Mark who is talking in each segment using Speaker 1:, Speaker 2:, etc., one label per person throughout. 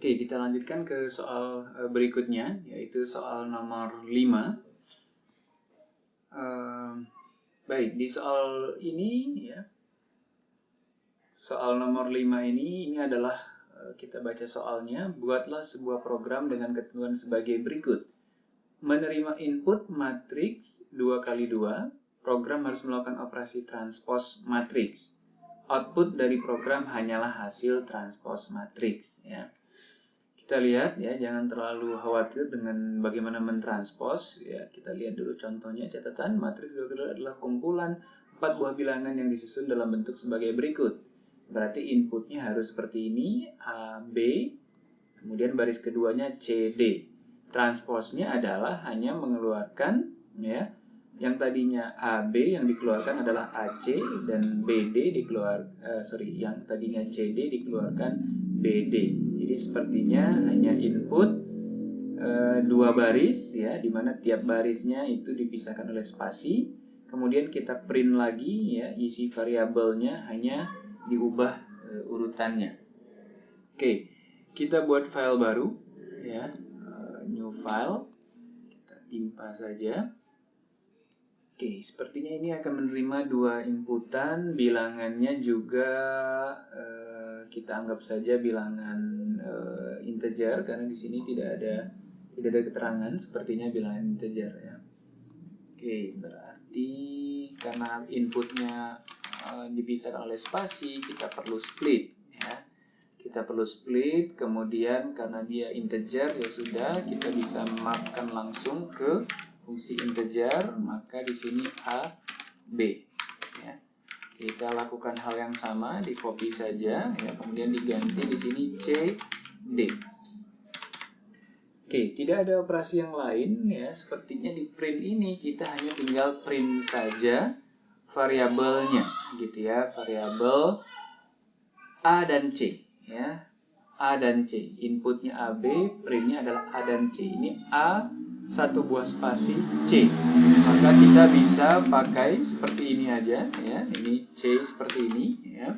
Speaker 1: Oke, kita lanjutkan ke soal berikutnya, yaitu soal nomor 5. Baik, di soal ini ya, soal nomor 5 ini adalah kita baca soalnya. Buatlah sebuah program dengan ketentuan sebagai berikut. Menerima input matriks 2x2, program harus melakukan operasi transpose matriks. Output dari program hanyalah hasil transpose matriks ya. Kita lihat ya, jangan terlalu khawatir dengan bagaimana mentranspose ya. Kita lihat dulu contohnya. Catatan, matriks 2x2 adalah kumpulan 4 buah bilangan yang disusun dalam bentuk sebagai berikut. Berarti inputnya harus seperti ini, A, B, kemudian baris keduanya C, D. Transposnya adalah hanya mengeluarkan ya, yang tadinya AB yang dikeluarkan adalah AC dan BD yang tadinya CD dikeluarkan BD. Jadi sepertinya hanya input 2 baris ya, di mana tiap barisnya itu dipisahkan oleh spasi. Kemudian kita print lagi ya, isi variabelnya hanya diubah urutannya. Oke, kita buat file baru ya, new file. Kita timpa saja. Oke, sepertinya ini akan menerima 2 inputan, bilangannya juga kita anggap saja bilangan integer karena di sini tidak ada keterangan, sepertinya bilangan integer ya. Oke, berarti karena inputnya dipisahkan oleh spasi, kita perlu split ya. Kita perlu split, kemudian karena dia integer ya sudah, kita bisa mapkan langsung ke fungsi integer, maka di sini A, B ya. Kita lakukan hal yang sama, di copy saja ya, kemudian diganti di sini C, D. Oke, tidak ada operasi yang lain ya, sepertinya di print ini kita hanya tinggal print saja variabelnya gitu ya, variabel A dan C ya. A dan C, inputnya AB, printnya adalah A dan C. Ini A, 1 buah spasi C, maka kita bisa pakai seperti ini aja ya. Ini C seperti ini ya.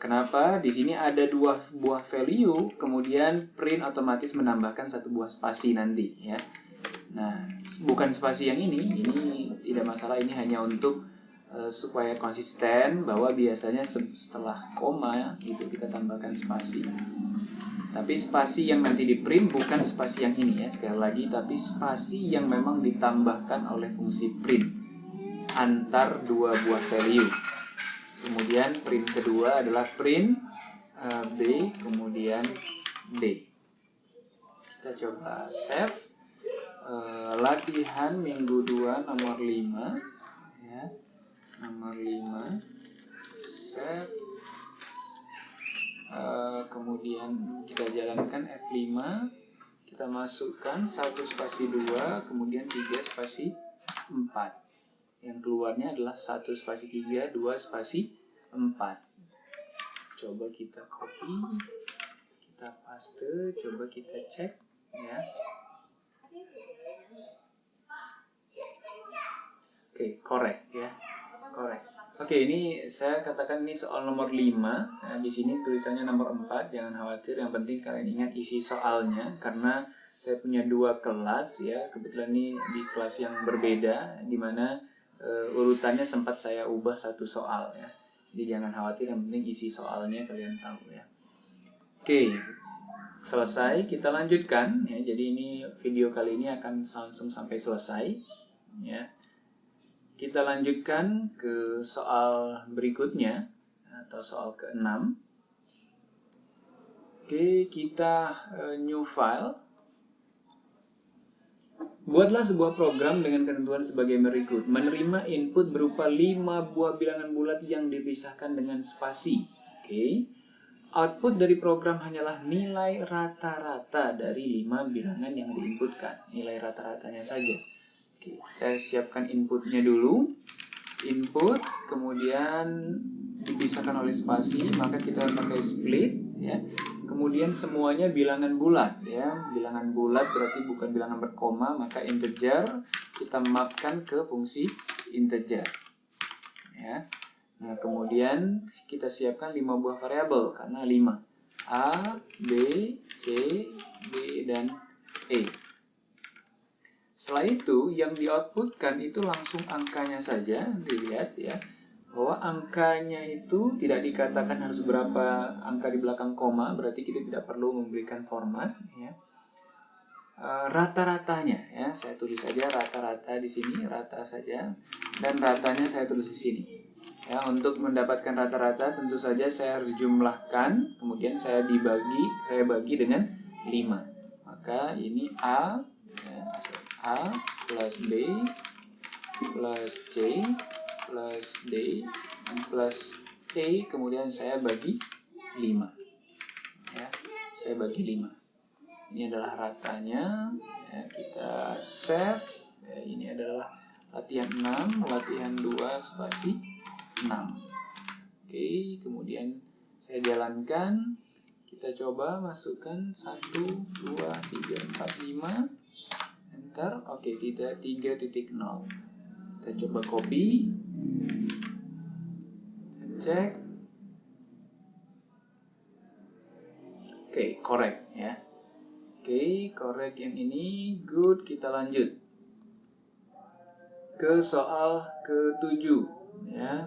Speaker 1: Kenapa? Di sini ada 2 buah value, kemudian print otomatis menambahkan 1 buah spasi nanti ya. Nah, bukan spasi yang ini tidak masalah, ini hanya untuk supaya konsisten bahwa biasanya setelah koma itu kita tambahkan spasi. Tapi spasi yang nanti di print bukan spasi yang ini ya, sekali lagi, tapi spasi yang memang ditambahkan oleh fungsi print antar 2 buah value. Kemudian print kedua adalah print B kemudian D. Kita coba save. Latihan minggu 2 nomor 5 ya. Nomor 5 save. Kemudian kita jalankan F5, kita masukkan 1 spasi 2, kemudian 3 spasi 4. Yang keluarnya adalah 1 spasi 3, 2 spasi 4. Coba kita copy, kita paste, coba kita cek ya. Oke, correct ya, correct. Oke, ini saya katakan ini soal nomor 5. Nah, di sini tulisannya nomor 4, jangan khawatir. Yang penting kalian ingat isi soalnya, karena saya punya 2 kelas ya. Kebetulan ini di kelas yang berbeda, di mana urutannya sempat saya ubah 1 soal ya. Jadi jangan khawatir, yang penting isi soalnya kalian tahu ya. Oke, selesai. Kita lanjutkan ya. Jadi ini video kali ini akan langsung sampai selesai ya. Kita lanjutkan ke soal berikutnya atau soal ke-6. Oke, kita new file. Buatlah sebuah program dengan ketentuan sebagai berikut. Menerima input berupa 5 buah bilangan bulat yang dipisahkan dengan spasi. Oke. Output dari program hanyalah nilai rata-rata dari 5 bilangan yang diinputkan. Nilai rata-ratanya saja. Oke, kita siapkan inputnya dulu. Input, kemudian dipisahkan oleh spasi, maka kita pakai split ya. Kemudian semuanya bilangan bulat ya. Bilangan bulat berarti bukan bilangan berkoma, maka integer kita mapkan ke fungsi integer ya. Nah, kemudian kita siapkan 5 buah variabel karena 5. A, B, C, B, dan E. Setelah itu, yang di-outputkan itu langsung angkanya saja, dilihat ya, bahwa angkanya itu tidak dikatakan harus berapa angka di belakang koma, berarti kita tidak perlu memberikan format. Ya. Rata-ratanya, ya, saya tulis saja rata-rata di sini, rata saja, dan ratanya saya tulis di sini. Ya, untuk mendapatkan rata-rata tentu saja saya harus jumlahkan, kemudian saya bagi dengan 5. Maka ini A, ya, A plus B plus C plus D plus E, kemudian saya bagi 5. Ya, saya bagi 5. Ini adalah ratanya. Ya, kita save. Ya, ini adalah latihan 6, latihan 2 spasi 6. Oke, kemudian saya jalankan. Kita coba masukkan 1, 2, 3, 4, 5. Enter. Oke, kita 3.0. Kita coba copy. Cek. Oke, correct ya. Oke, correct yang ini. Good, kita lanjut ke soal ke-7 ya.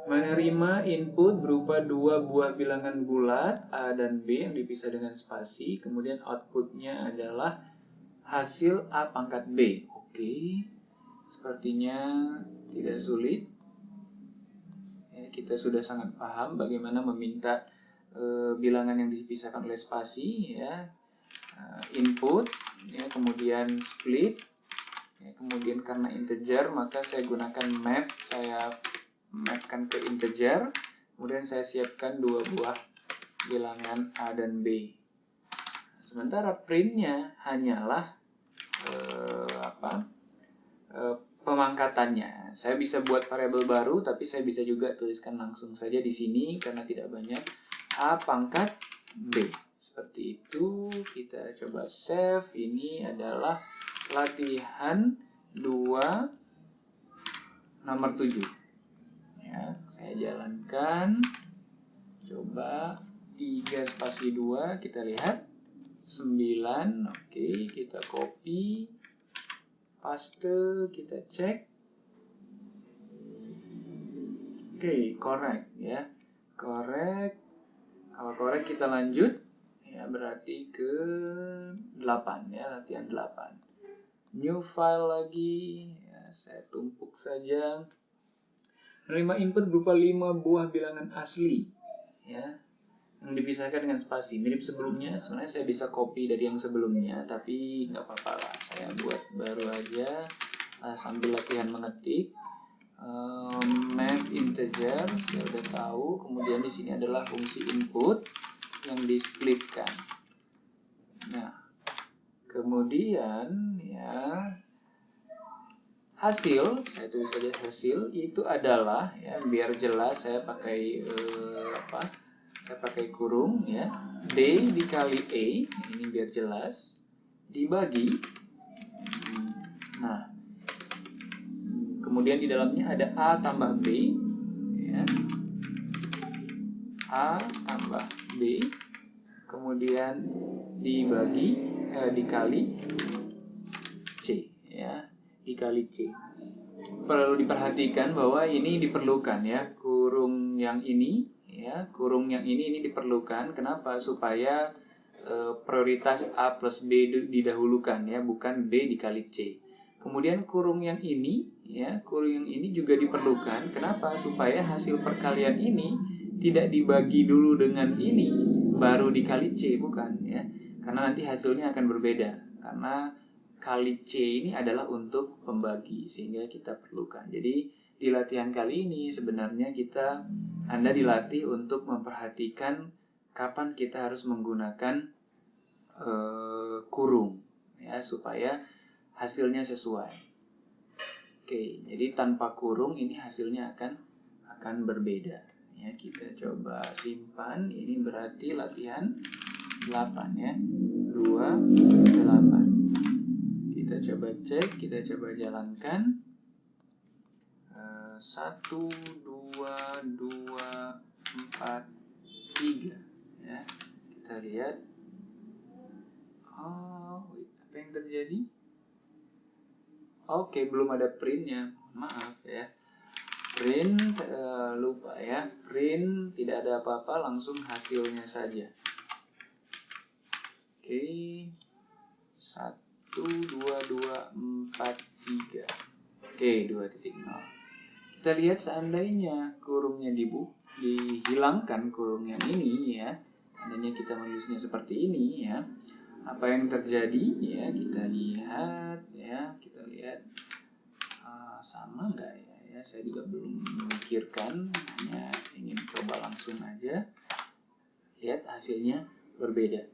Speaker 1: Menerima input berupa 2 buah bilangan bulat A dan B yang dipisah dengan spasi, kemudian outputnya adalah hasil A pangkat B. Oke, sepertinya tidak sulit. Ya, kita sudah sangat paham bagaimana meminta bilangan yang dipisahkan oleh spasi, ya. Input, ya, kemudian split, ya, kemudian karena integer maka saya gunakan map, saya mapkan ke integer, kemudian saya siapkan 2 buah bilangan A dan B. Sementara printnya hanyalah pemangkatannya. Saya bisa buat variabel baru, tapi saya bisa juga tuliskan langsung saja di sini karena tidak banyak. A pangkat B. Seperti itu, kita coba save. Ini adalah latihan 2 nomor 7. Ya, saya jalankan. Coba 3 spasi 2, kita lihat 9. Oke, kita copy, paste, kita cek. Oke, correct ya. Correct. Kalau correct kita lanjut. Ya, berarti ke 8 ya, latihan 8. New file lagi. Ya, saya tumpuk saja. Menerima input berupa 5 buah bilangan asli. Ya, yang dipisahkan dengan spasi. Mirip sebelumnya, sebenarnya saya bisa copy dari yang sebelumnya, tapi nggak apa-apa lah. Saya buat baru aja sambil latihan mengetik. Map integer, saya udah tahu. Kemudian di sini adalah fungsi input yang displitkan. Nah, kemudian ya hasil, saya tulis saja hasil itu adalah, ya biar jelas saya pakai saya pakai kurung ya, D dikali E, ini biar jelas, dibagi. Nah, kemudian di dalamnya ada A tambah B, ya. A tambah B, kemudian dikali C, ya, dikali C. Perlu diperhatikan bahwa ini diperlukan ya, kurung yang ini, ya, kurung yang ini diperlukan. Kenapa? Supaya prioritas A plus B didahulukan ya, bukan B dikali C. Kemudian kurung yang ini, ya, kurung yang ini juga diperlukan. Kenapa? Supaya hasil perkalian ini tidak dibagi dulu dengan ini baru dikali C, bukan ya. Karena nanti hasilnya akan berbeda. Karena kali C ini adalah untuk pembagi, sehingga kita perlukan. Jadi di latihan kali ini sebenarnya Anda dilatih untuk memperhatikan kapan kita harus menggunakan kurung ya, supaya hasilnya sesuai. Oke, jadi tanpa kurung ini hasilnya akan berbeda. Ya, kita coba simpan. Ini berarti latihan 8 ya. 2, 8. Kita coba cek, kita coba jalankan. 1, 2, 2, 4, 3 ya. Kita lihat Apa yang terjadi? Oke, belum ada printnya. Maaf ya. Print, lupa ya. Print, tidak ada apa-apa, langsung hasilnya saja. Oke. 1, 2, 2, 4, 3. Oke, 2.0. Kita lihat seandainya kurungnya dihilangkan kurung yang ini ya. Seandainya kita menulisnya seperti ini ya. Apa yang terjadi ya, kita lihat ya, sama nggak ya? Saya juga belum memikirkan, hanya ingin coba langsung aja. Lihat hasilnya berbeda.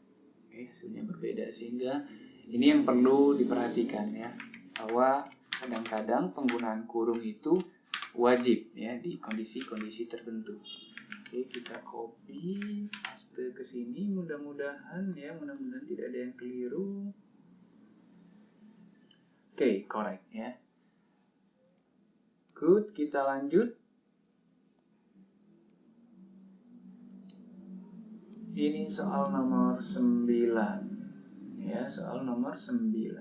Speaker 1: Oke, hasilnya berbeda, sehingga ini yang perlu diperhatikan ya, bahwa kadang-kadang penggunaan kurung itu wajib ya di kondisi-kondisi tertentu. Oke, kita copy, paste ke sini, mudah-mudahan tidak ada yang keliru. Oke, correct ya. Good, kita lanjut. Ini soal nomor 9. Ya, soal nomor 9.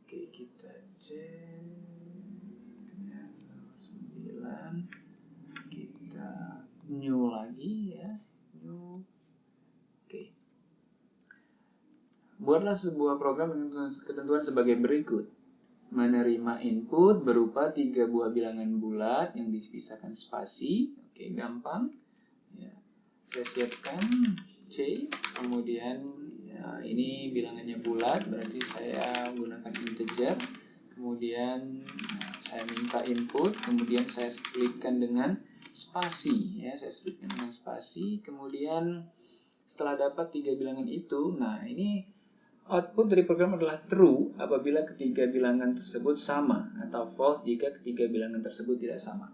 Speaker 1: Oke, kita cek. Ya, nomor 9. Kita new lagi ya. New. Oke. Buatlah sebuah program dengan ketentuan sebagai berikut. Menerima input berupa 3 buah bilangan bulat yang dipisahkan spasi. Oke, gampang. Ya. Saya siapkan C, kemudian ya, ini bilangannya bulat, berarti saya gunakan integer. Kemudian saya minta input, kemudian saya splitkan dengan spasi. Ya, saya splitkan dengan spasi. Kemudian setelah dapat 3 bilangan itu, nah ini output dari program adalah true apabila ketiga bilangan tersebut sama, atau false jika ketiga bilangan tersebut tidak sama.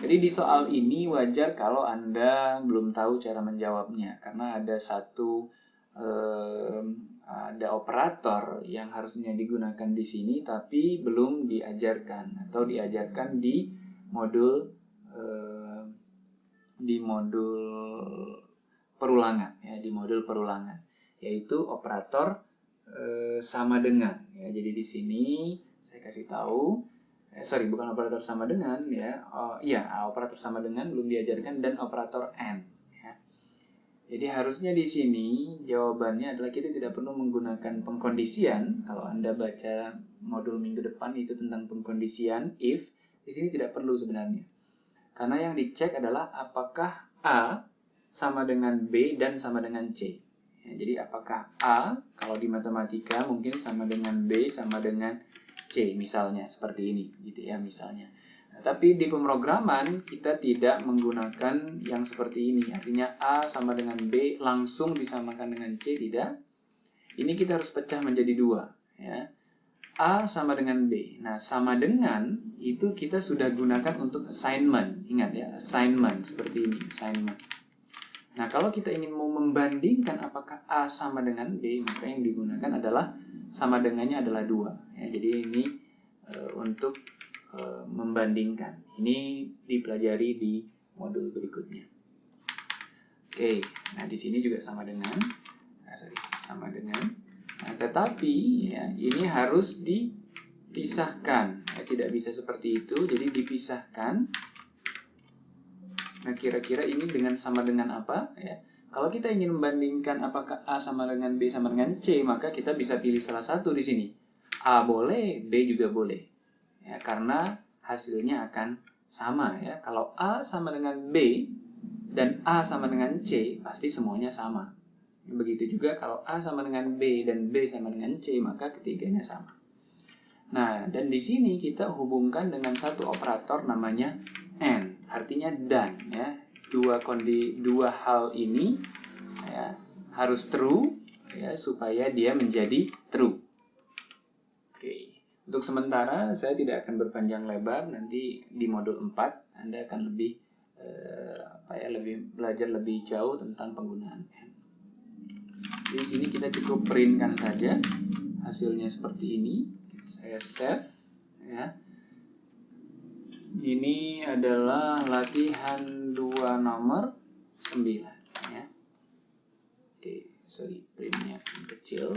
Speaker 1: Jadi di soal ini wajar kalau Anda belum tahu cara menjawabnya, karena ada ada operator yang harusnya digunakan di sini tapi belum diajarkan, atau diajarkan di modul perulangan ya, di modul perulangan, yaitu operator sama dengan ya. Jadi di sini saya kasih tahu, bukan operator sama dengan ya. Operator sama dengan belum diajarkan, dan operator AND ya. Jadi harusnya di sini jawabannya adalah kita tidak perlu menggunakan pengkondisian. Kalau Anda baca modul minggu depan itu tentang pengkondisian if, di sini tidak perlu sebenarnya. Karena yang dicek adalah apakah A sama dengan B dan sama dengan C. Ya, jadi apakah A, kalau di matematika mungkin sama dengan B sama dengan C, misalnya seperti ini gitu ya, misalnya. Nah, tapi di pemrograman kita tidak menggunakan yang seperti ini, artinya A sama dengan B langsung disamakan dengan C, tidak. Ini kita harus pecah menjadi dua ya. A sama dengan B. Nah, sama dengan itu kita sudah gunakan untuk assignment. Ingat ya, assignment seperti ini, assignment. Nah, kalau kita ingin mau membandingkan apakah A sama dengan B, maka yang digunakan adalah sama dengannya adalah 2. Ya, jadi ini untuk membandingkan. Ini dipelajari di modul berikutnya. Oke, nah di sini juga sama dengan. Nah, tetapi ya, ini harus dipisahkan. Ya, tidak bisa seperti itu, jadi dipisahkan. Nah, kira-kira ini dengan sama dengan apa? Ya. Kalau kita ingin membandingkan apakah A sama dengan B sama dengan C, maka kita bisa pilih salah satu di sini. A boleh, B juga boleh. Ya, karena hasilnya akan sama ya. Kalau A sama dengan B dan A sama dengan C, pasti semuanya sama. Begitu juga kalau A sama dengan B dan B sama dengan C, maka ketiganya sama. Nah, dan di sini kita hubungkan dengan satu operator namanya AND, artinya dan ya. Dua hal ini ya, harus true ya, supaya dia menjadi true. Oke. Untuk sementara saya tidak akan berpanjang lebar, nanti di modul 4 Anda akan lebih belajar lebih jauh tentang penggunaan AND. Di sini kita cukup printkan saja hasilnya seperti ini. Saya save ya. Ini adalah latihan 2 nomor 9 ya. Oke, printnya kecil.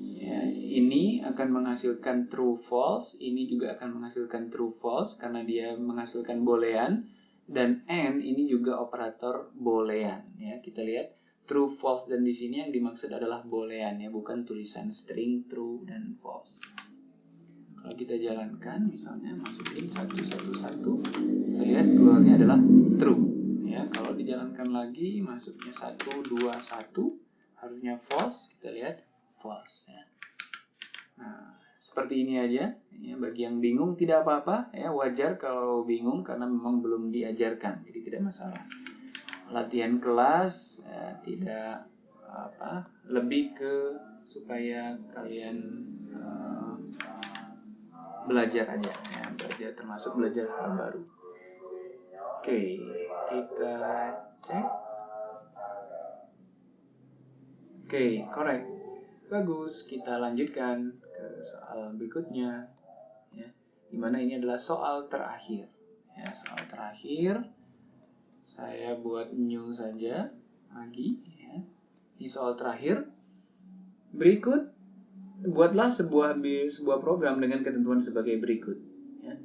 Speaker 1: Ya, ini akan menghasilkan true false, ini juga akan menghasilkan true false karena dia menghasilkan boolean, dan and ini juga operator boolean. Ya, kita lihat true false dan di sini yang dimaksud adalah boolean ya, bukan tulisan string true dan false. Kalau kita jalankan, misalnya masukin 111, kita lihat keluarnya adalah true. Ya, kalau dijalankan lagi, masuknya 121, harusnya false. Kita lihat false. Ya. Nah, seperti ini aja. Ya, bagi yang bingung tidak apa-apa. Ya, wajar kalau bingung karena memang belum diajarkan, jadi tidak masalah. Latihan kelas tidak lebih ke supaya kalian belajar aja ya, belajar termasuk belajar hal baru. Oke, kita cek. Oke, correct. Bagus, kita lanjutkan ke soal berikutnya ya. Dimana ini adalah soal terakhir. Ya, soal terakhir saya buat new saja lagi ya. Di soal terakhir berikut, buatlah sebuah program dengan ketentuan sebagai berikut. Ya.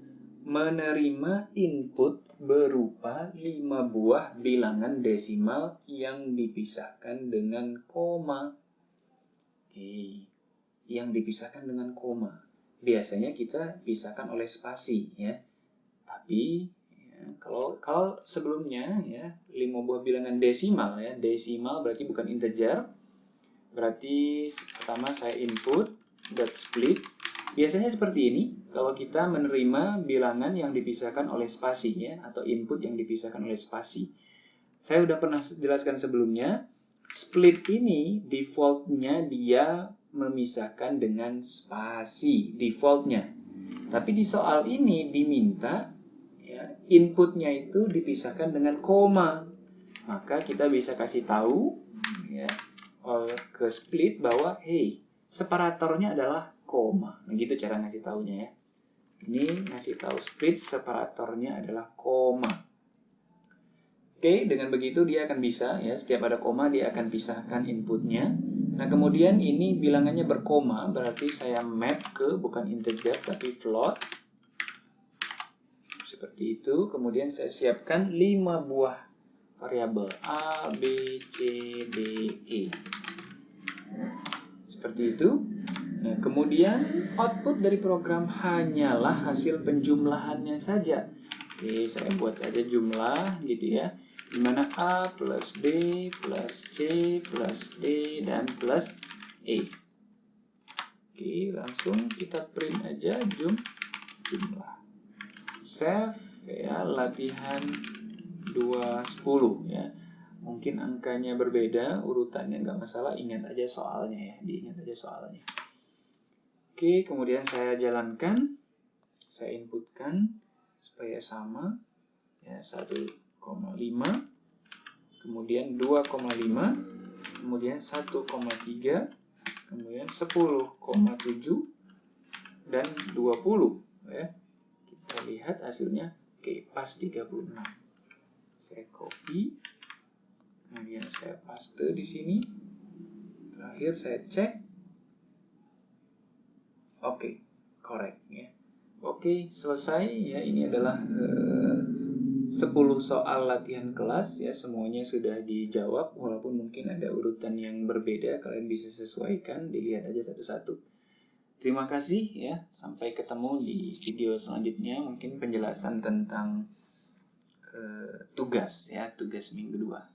Speaker 1: Menerima input berupa 5 buah bilangan desimal yang dipisahkan dengan koma. Oke, yang dipisahkan dengan koma. Biasanya kita pisahkan oleh spasi, ya. Tapi ya, kalau sebelumnya ya 5 buah bilangan desimal ya, desimal berarti bukan integer. Berarti pertama saya input .split. Biasanya seperti ini kalau kita menerima bilangan yang dipisahkan oleh spasi ya, atau input yang dipisahkan oleh spasi. Saya udah pernah jelaskan sebelumnya, split ini defaultnya dia memisahkan dengan spasi defaultnya. Tapi di soal ini diminta ya, inputnya itu dipisahkan dengan koma. Maka kita bisa kasih tahu ya, ke split bahwa hey, separatornya adalah koma. Nah, gitu cara ngasih taunya ya. Ini ngasih tahu split separatornya adalah koma. Oke, dengan begitu dia akan bisa ya, setiap ada koma dia akan pisahkan inputnya. Nah, kemudian ini bilangannya berkoma, berarti saya map ke bukan integer tapi float. Seperti itu. Kemudian saya siapkan 5 buah variabel A, B, C, D, E. Seperti itu. Nah, kemudian output dari program hanyalah hasil penjumlahannya saja. Oke, saya buat aja jumlah gitu ya. Dimana A plus B plus C plus D dan plus E. Oke, langsung kita print aja jumlah. Save ya, latihan 210 ya. Mungkin angkanya berbeda, urutannya nggak masalah, ingat aja soalnya ya, diingat aja soalnya. Oke, kemudian saya jalankan, saya inputkan supaya sama, ya 1,5, kemudian 2,5, kemudian 1,3, kemudian 10,7, dan 20. Ya. Kita lihat hasilnya, oke, pas 36. Saya copy. Kemudian saya paste di sini. Terakhir saya cek. Oke, correct ya. Oke, selesai ya. Ini adalah 10 soal latihan kelas ya. Semuanya sudah dijawab walaupun mungkin ada urutan yang berbeda. Kalian bisa sesuaikan, dilihat aja satu-satu. Terima kasih ya. Sampai ketemu di video selanjutnya. Mungkin penjelasan tentang tugas ya, tugas minggu 2.